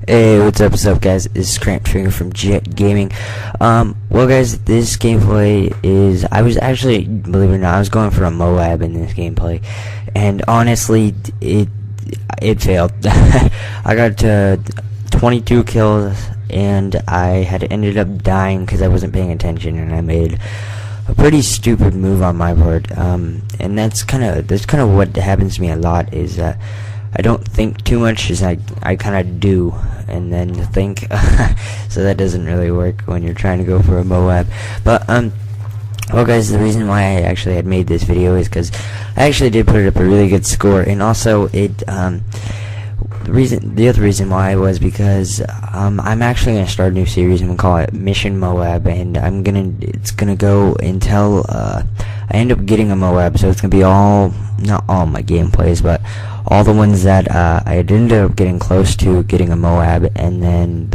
Hey, what's up guys? This is Cramped from JetGamming. Well guys, this gameplay is, I was actually, believe it or not, I was going for a MOAB in this gameplay, and honestly, it failed. I got to 22 kills, and I had ended up dying because I wasn't paying attention, and I made a pretty stupid move on my part, and that's kind of what happens to me a lot, is I don't think too much, as I kind of do, and then think, so that doesn't really work when you're trying to go for a MOAB. But well guys, the reason why I actually had made this video is because I actually did put up a really good score, and also the other reason why was because I'm actually gonna start a new series. I'm gonna call it Mission MOAB, and it's gonna go until I end up getting a MOAB. So it's gonna be not all my gameplays, but all the ones that I ended up getting close to getting a MOAB, and then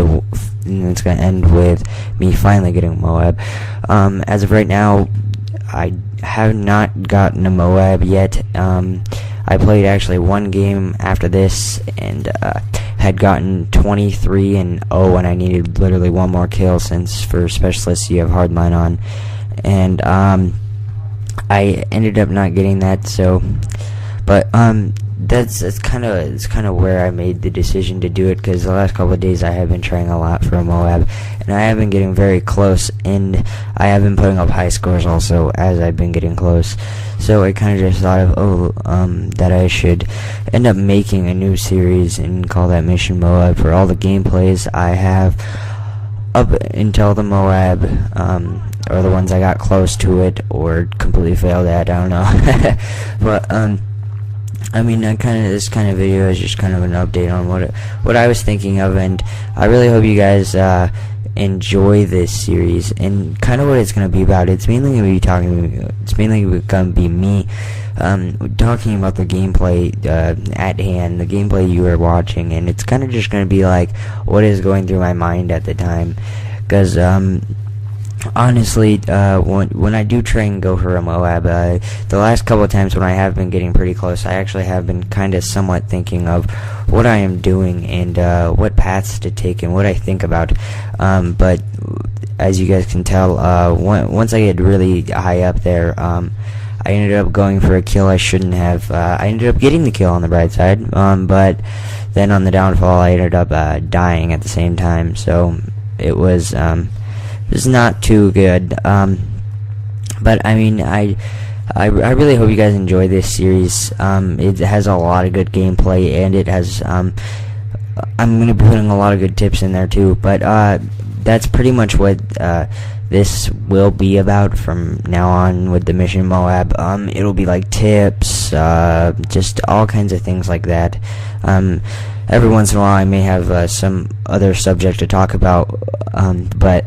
it's gonna end with me finally getting a MOAB. As of right now, I have not gotten a MOAB yet. I played actually one game after this, and had gotten 23-0, and I needed literally one more kill, since for specialists you have hardline on, and I ended up not getting that. So, but it's kind of where I made the decision to do it, because the last couple of days I have been trying a lot for a MOAB, and I have been getting very close, and I have been putting up high scores also as I've been getting close. So I kind of just thought of that I should end up making a new series and call that Mission MOAB for all the gameplays I have up until the MOAB, or the ones I got close to it or completely failed at. I don't know. But I mean, this kind of video is just kind of an update on what I was thinking of, and I really hope you guys enjoy this series and kind of what it's going to be about. It's mainly going to be me talking about the gameplay at hand, the gameplay you are watching, and it's kind of just going to be like what is going through my mind at the time, because honestly, when I do try and go for a MOAB, the last couple of times when I have been getting pretty close, I actually have been kind of somewhat thinking of what I am doing and what paths to take and what I think about. But as you guys can tell, once I get really high up there, I ended up going for a kill I shouldn't have. I ended up getting the kill on the bright side, but then on the downfall, I ended up dying at the same time. So it was not too good, but I mean, I really hope you guys enjoy this series. It has a lot of good gameplay, and it has I'm gonna be putting a lot of good tips in there too, but that's pretty much what this will be about from now on with the Mission MOAB. It'll be like tips, just all kinds of things like that. Every once in a while I may have some other subject to talk about, but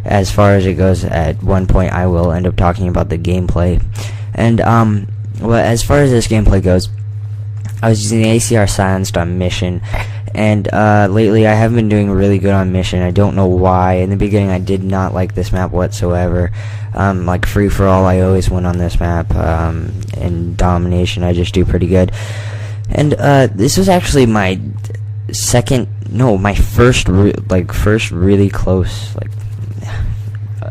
as far as it goes, at one point I will end up talking about the gameplay. And well, as far as this gameplay goes, I was using the ACR silenced on Mission, and lately I haven't been doing really good on Mission. I don't know why. In the beginning I did not like this map whatsoever. Like free for all, I always win on this map. In domination I just do pretty good. And this was actually my first really close, like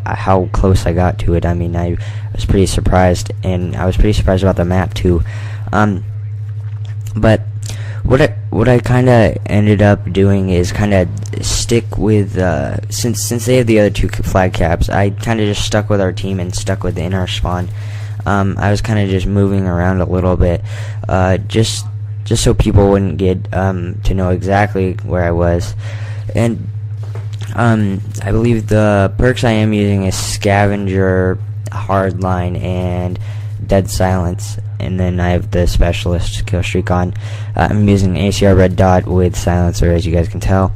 how close I got to it. I mean, I was pretty surprised, and I was pretty surprised about the map too. But what I kind of ended up doing is kind of stick with since they have the other two flag caps, I kind of just stuck with our team and stuck within our spawn. I was kind of just moving around a little bit, just so people wouldn't get to know exactly where I was. And I believe the perks I am using is Scavenger, Hardline, and Dead Silence, and then I have the Specialist kill streak on. I'm using ACR Red Dot with Silencer, as you guys can tell.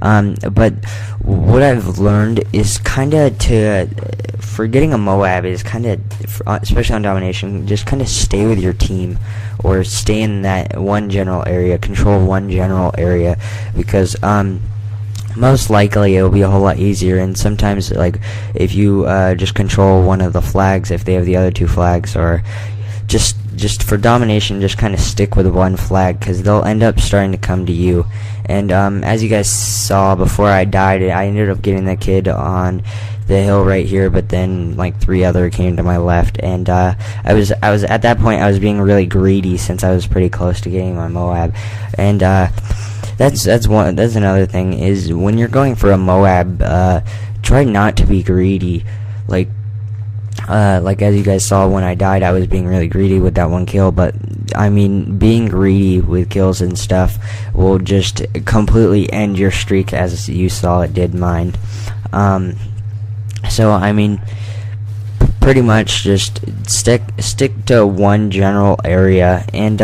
But what I've learned is kind of for getting a MOAB is kind of, especially on domination, just kind of stay with your team, or stay in that one general area, control one general area, because most likely it'll be a whole lot easier. And sometimes, like, if you just control one of the flags, if they have the other two flags, or just just for domination, just kind of stick with one flag, because they'll end up starting to come to you. And as you guys saw before I died, I ended up getting the kid on the hill right here, but then like 3 other came to my left, and I was at that point I was being really greedy since I was pretty close to getting my MOAB. And that's another thing, is when you're going for a MOAB, try not to be greedy. Like as you guys saw when I died, I was being really greedy with that one kill, but I mean, being greedy with kills and stuff will just completely end your streak, as you saw it did mine. So I mean, pretty much just stick to one general area. And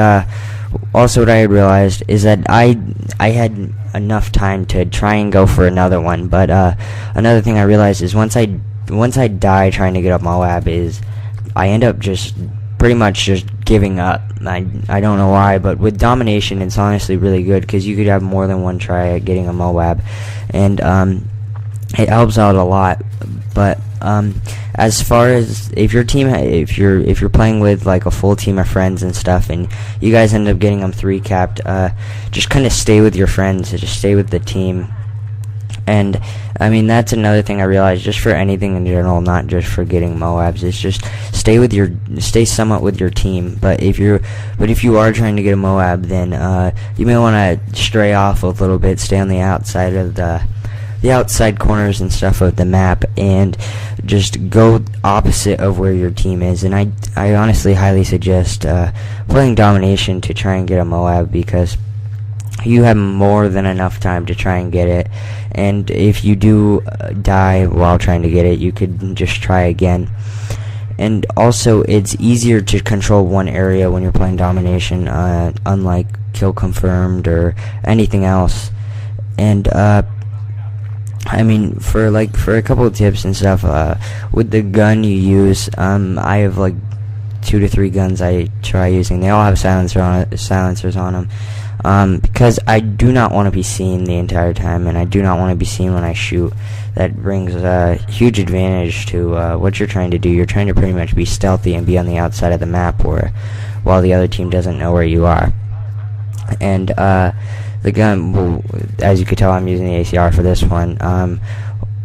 also what I had realized is that I had enough time to try and go for another one, but another thing I realized is once I die trying to get up MOAB, is I end up just pretty much just giving up. I don't know why, but with domination it's honestly really good, because you could have more than one try at getting a MOAB, and it helps out a lot. But as far as if you're playing with like a full team of friends and stuff, and you guys end up getting them 3 capped, just kind of stay with your friends, just stay with the team. And I mean, that's another thing I realized, just for anything in general, not just for getting MOABs, it's just stay somewhat with your team. But if you are trying to get a MOAB, then you may want to stray off a little bit, stay on the outside of the outside corners and stuff of the map, and just go opposite of where your team is. And I honestly highly suggest playing domination to try and get a MOAB, because you have more than enough time to try and get it. And if you do die while trying to get it, you could just try again. And also, it's easier to control one area when you're playing domination, unlike kill confirmed or anything else. And I mean, for a couple of tips and stuff, with the gun you use, I have like 2 to 3 guns I try using. They all have silencers on them. Because I do not want to be seen the entire time, and I do not want to be seen when I shoot. That brings a huge advantage to what you're trying to do. You're trying to pretty much be stealthy and be on the outside of the map, while the other team doesn't know where you are. And the gun, well, as you could tell, I'm using the ACR for this one.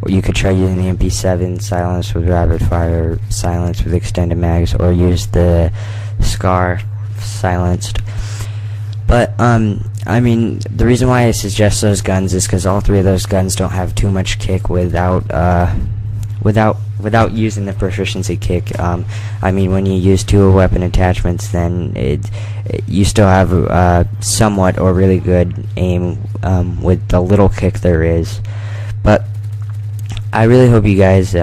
You could try using the MP7, silenced with rapid fire, silenced with extended mags, or use the SCAR silenced. But I mean, the reason why I suggest those guns is because all 3 of those guns don't have too much kick without using the proficiency kick. I mean, when you use 2 weapon attachments, then you still have somewhat or really good aim with the little kick there is. But I really hope you guys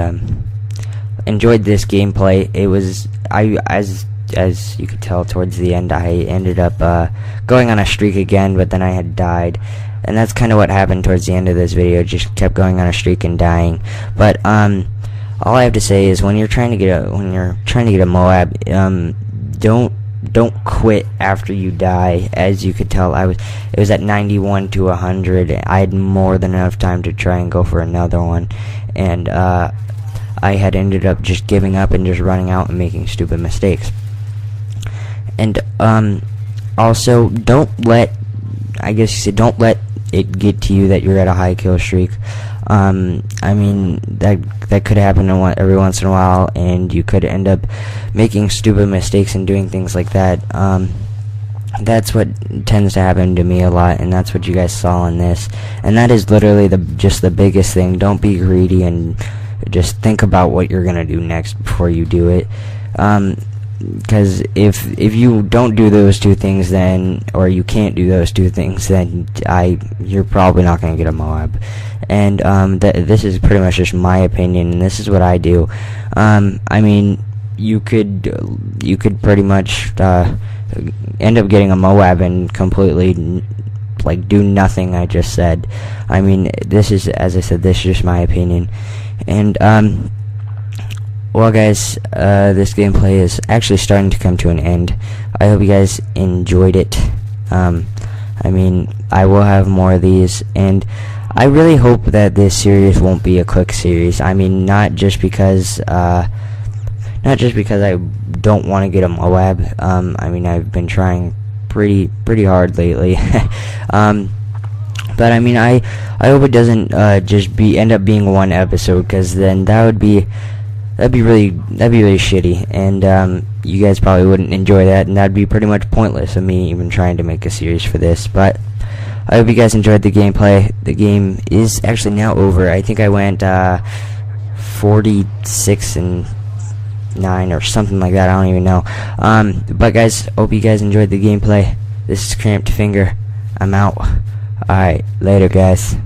enjoyed this gameplay. It was as you could tell towards the end, I ended up going on a streak again, but then I had died, and that's kind of what happened towards the end of this video. Just kept going on a streak and dying. But all I have to say is, when you're trying to get a MOAB, don't quit after you die. As you could tell, it was at 91 to 100. I had more than enough time to try and go for another one, and I had ended up just giving up and just running out and making stupid mistakes. And also, don't let it get to you that you're at a high kill streak. I mean, that could happen every once in a while, and you could end up making stupid mistakes and doing things like that. That's what tends to happen to me a lot, and that's what you guys saw in this. And that is literally just the biggest thing. Don't be greedy, and just think about what you're gonna do next before you do it. Because if you don't do those 2 things, then, or you can't do those 2 things, then you're probably not gonna get a MOAB. And this is pretty much just my opinion, and this is what I do. I mean, you could pretty much end up getting a MOAB and completely do nothing I just said. I mean, this is, as I said, this is just my opinion. And well, guys, this gameplay is actually starting to come to an end. I hope you guys enjoyed it. I mean, I will have more of these, and I really hope that this series won't be a quick series. I mean, not just because not just because I don't want to get a MOAB. I mean, I've been trying pretty hard lately. But I mean, I hope it doesn't just end up being one episode, because then that'd be really shitty, and you guys probably wouldn't enjoy that, and that'd be pretty much pointless of me even trying to make a series for this. But I hope you guys enjoyed the gameplay. The game is actually now over. I think I went 46-9 or something like that. I don't even know. But guys, hope you guys enjoyed the gameplay. This is Cramped Finger. I'm out. Alright, later guys.